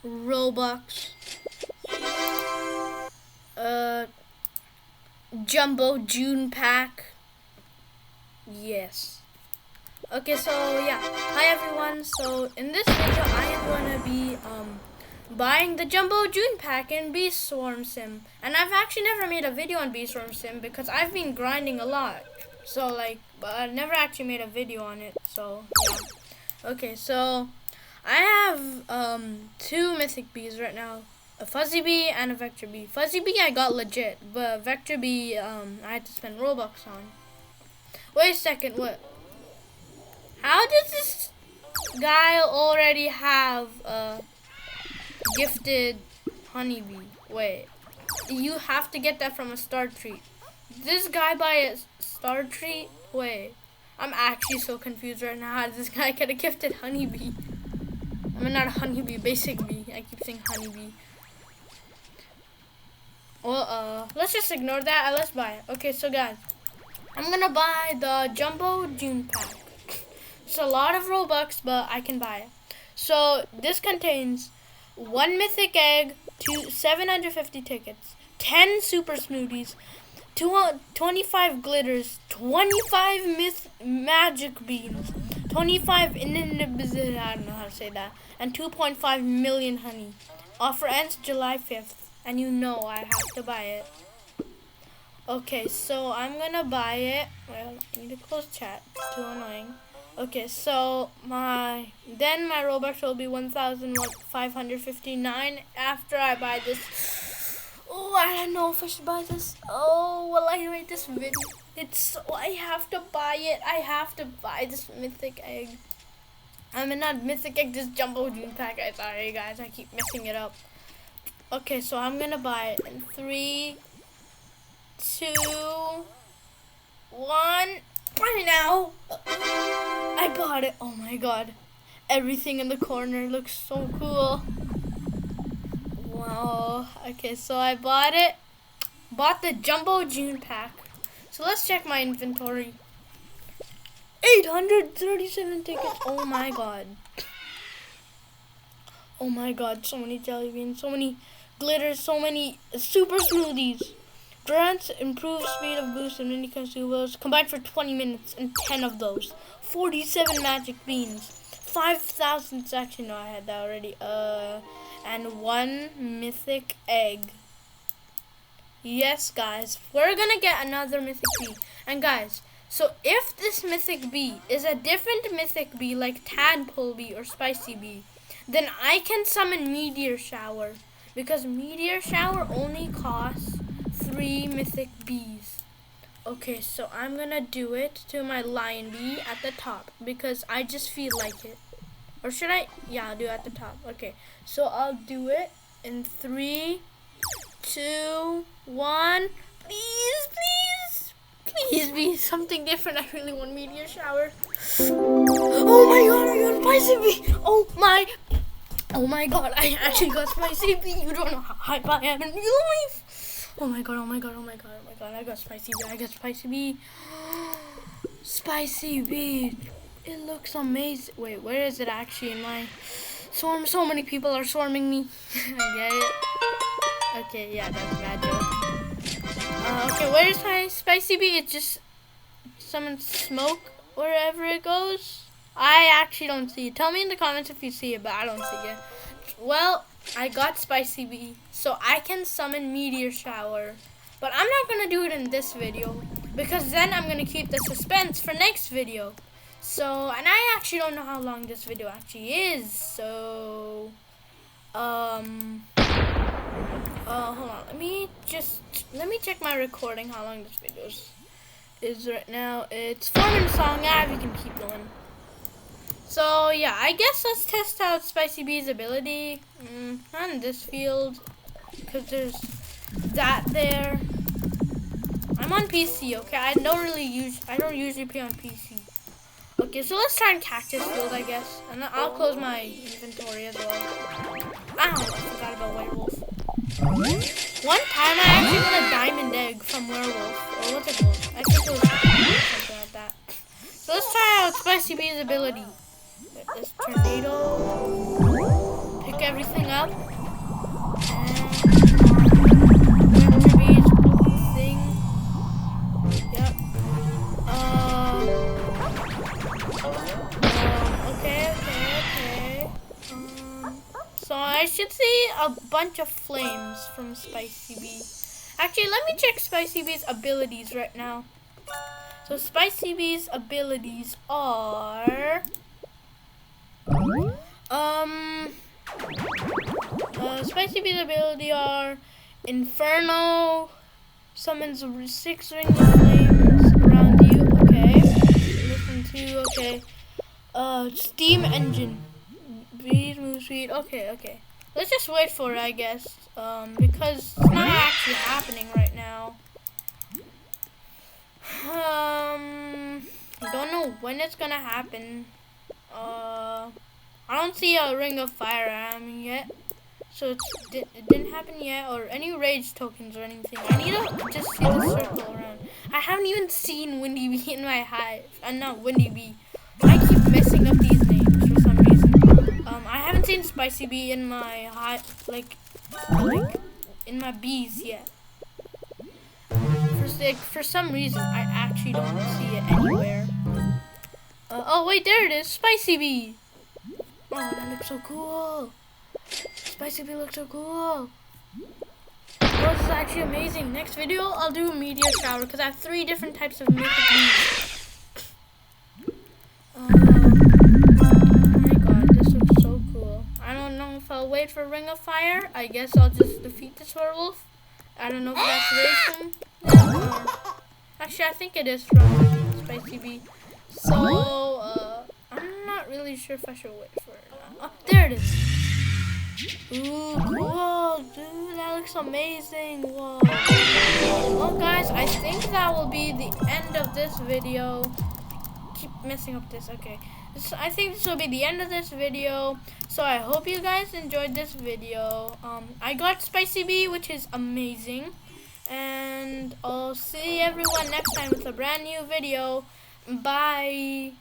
Robux, Jumbo June pack. Yes. Okay, so yeah. Hi everyone. So in this video I am gonna be buying the Jumbo June pack in Beast Swarm Sim. And I've actually never made a video on Beast Swarm Sim because I've been grinding a lot. So like, but I never actually made a video on it. So yeah. Okay, so I have two mythic bees right now. A fuzzy bee and a vector bee. Fuzzy bee I got legit, but vector bee I had to spend Robux on. Wait a second, what? How does this guy already have a gifted honeybee? Wait, you have to get that from a star treat. This guy buy a star treat? Wait, I'm actually so confused right now. How does this guy get a gifted honeybee? I mean, not a honeybee, basic bee. I keep saying honeybee. Well, let's just ignore that and let's buy it. Okay, so guys, I'm gonna buy the Jumbo June pack. It's a lot of Robux, but I can buy it. So this contains 1 mythic egg, 750 tickets, 10 super smoothies, 25 glitters, 25 magic beans, 25 I don't know how to say that, and 2.5 million honey. Offer ends July 5th, and you know I have to buy it. Okay, so I'm gonna buy it. Well, I need to close chat. It's too annoying. Okay, so my Robux will be 1,559 after I buy this. Oh, I don't know if I should buy this. Oh, will I rate this video? I have to buy it. I have to buy this mythic egg. I mean, not mythic egg, this Jumbo June pack. Sorry guys, I keep messing it up. Okay, so I'm gonna buy it in 3, 2, 1. Right now, I bought it. Oh my god, everything in the corner looks so cool. Wow. Okay, so I bought it. Bought the Jumbo June pack. So let's check my inventory. 837 tickets. Oh my god. Oh my god, so many jelly beans, so many glitters, so many super smoothies. Grants improved speed of boost and mini consumables combined for 20 minutes and 10 of those. 47 magic beans. 5,000 actually no, I had that already. And 1 mythic egg. Yes guys, we're gonna get another mythic bee. And guys, so if this mythic bee is a different mythic bee like tadpole bee or spicy bee, then I can summon meteor shower, because meteor shower only costs 3 mythic bees. Okay, so I'm gonna do it to my lion bee at the top because I just feel like it. Or should I? Yeah, I'll do it at the top. Okay, so I'll do it in 3, 2, 1. Please be something different. I really want meteor shower. Oh my god, I got spicy bee. Oh my god, I actually got spicy bee. You don't know how hype I am in real life. Oh my god, I got spicy bee. Spicy bee. It looks amazing. Wait, where is it actually in my swarm? So many people are swarming me. I get it. Okay, yeah, that's a bad joke. Okay, where's my spicy bee? It just summons smoke wherever it goes. I actually don't see it. Tell me in the comments if you see it, but I don't see it. Well, I got spicy bee, so I can summon meteor shower. But I'm not gonna do it in this video because then I'm gonna keep the suspense for next video. So, and I actually don't know how long this video actually is. So, hold on. Let me check my recording. How long this video is right now? It's 4 minutes long. Yeah, we can keep going. So yeah, I guess let's test out Spicy Bee's ability on this field because there's that there. I'm on PC, okay? I don't usually play on PC. Okay, so let's try and cactus field, I guess, and I'll close my inventory as well. Ow, I forgot about werewolf. One time I actually got a diamond egg from werewolf, or what's it called? I think it was something like that. So let's try out Spicy Bee's ability. This tornado, everything up. And bees thing. Yep. Okay. So I should see a bunch of flames from Spicy Bee. Actually, let me check Spicy Bee's abilities right now. So Spicy Bee's abilities are Spicy Bee's ability are Inferno, summons 6 rings of flames around you. Okay. Listen to okay. Steam engine. Bees move speed. Okay. Let's just wait for it, I guess. Because it's not actually happening right now. Don't know when it's gonna happen. I don't see a ring of fire happening yet. So it didn't happen yet, or any rage tokens or anything. I need to just see the circle around. I haven't even seen Windy Bee in my hive. Not Windy Bee. I keep messing up these names for some reason. I haven't seen Spicy Bee in my hive, like in my bees yet. For some reason, I actually don't see it anywhere. Oh wait, there it is, Spicy Bee. Oh, that looks so cool. Spicy Bee looks so cool. Oh, this is actually amazing. Next video, I'll do a meteor shower because I have 3 different types of mythic bees. Oh my god, this looks so cool. I don't know if I'll wait for Ring of Fire. I guess I'll just defeat this werewolf. I don't know if that's racing. Actually, I think it is from Spicy Bee. So, I'm not really sure if I should wait for it. Oh, there it is. Ooh, cool, dude, that looks amazing. Whoa. Well, guys, I think that will be the end of this video. Keep messing up this. Okay. I think this will be the end of this video. So I hope you guys enjoyed this video. I got Spicy Bee, which is amazing. And I'll see everyone next time with a brand new video. Bye.